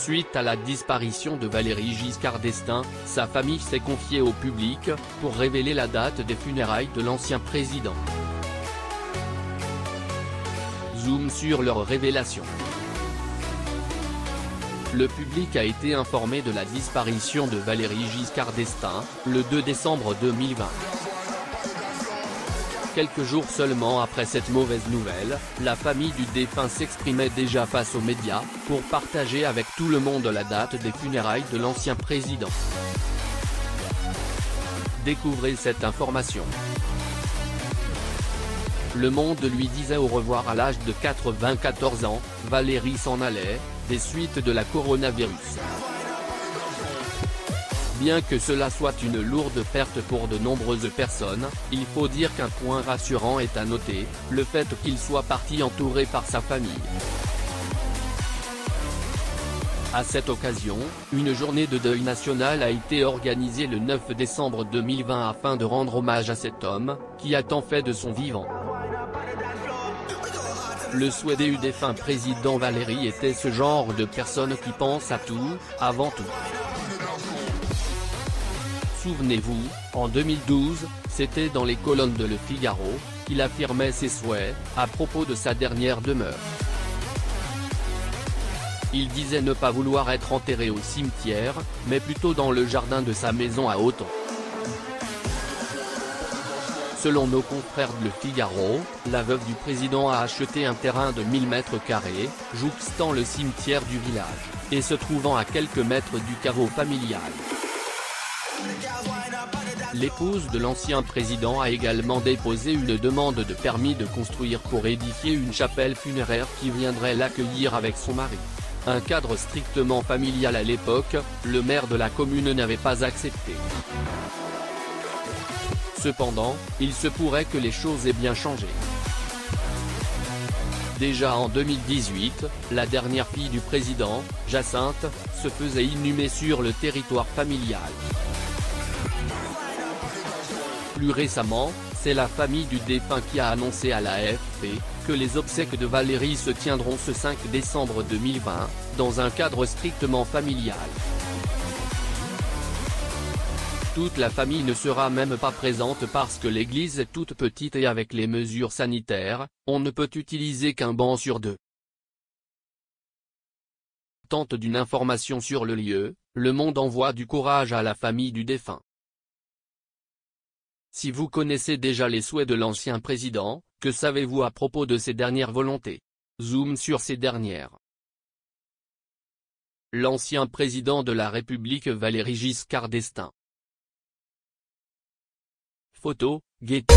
Suite à la disparition de Valéry Giscard d'Estaing, sa famille s'est confiée au public, pour révéler la date des funérailles de l'ancien président. Zoom sur leur révélation. Le public a été informé de la disparition de Valéry Giscard d'Estaing, le 2 décembre 2020. Quelques jours seulement après cette mauvaise nouvelle, la famille du défunt s'exprimait déjà face aux médias, pour partager avec tout le monde la date des funérailles de l'ancien président. Découvrez cette information. Le Monde lui disait au revoir à l'âge de 94 ans, Valéry s'en allait, des suites de la coronavirus. Bien que cela soit une lourde perte pour de nombreuses personnes, il faut dire qu'un point rassurant est à noter, le fait qu'il soit parti entouré par sa famille. À cette occasion, une journée de deuil national a été organisée le 9 décembre 2020 afin de rendre hommage à cet homme, qui a tant fait de son vivant. Le souhait du défunt président Valéry était ce genre de personne qui pense à tout, avant tout. Souvenez-vous, en 2012, c'était dans les colonnes de Le Figaro, qu'il affirmait ses souhaits, à propos de sa dernière demeure. Il disait ne pas vouloir être enterré au cimetière, mais plutôt dans le jardin de sa maison à Auton. Selon nos confrères de Le Figaro, la veuve du président a acheté un terrain de 1000 m², jouxtant le cimetière du village, et se trouvant à quelques mètres du caveau familial. L'épouse de l'ancien président a également déposé une demande de permis de construire pour édifier une chapelle funéraire qui viendrait l'accueillir avec son mari. Un cadre strictement familial à l'époque, le maire de la commune n'avait pas accepté. Cependant, il se pourrait que les choses aient bien changé. Déjà en 2018, la dernière fille du président, Jacinthe, se faisait inhumer sur le territoire familial. Plus récemment, c'est la famille du défunt qui a annoncé à la AFP, que les obsèques de Valéry se tiendront ce 5 décembre 2020, dans un cadre strictement familial. Toute la famille ne sera même pas présente parce que l'église est toute petite et avec les mesures sanitaires, on ne peut utiliser qu'un banc sur deux. Tente d'une information sur le lieu, Le Monde envoie du courage à la famille du défunt. Si vous connaissez déjà les souhaits de l'ancien président, que savez-vous à propos de ses dernières volontés? Zoom sur ces dernières. L'ancien président de la République Valéry Giscard d'Estaing. Photo, Getty.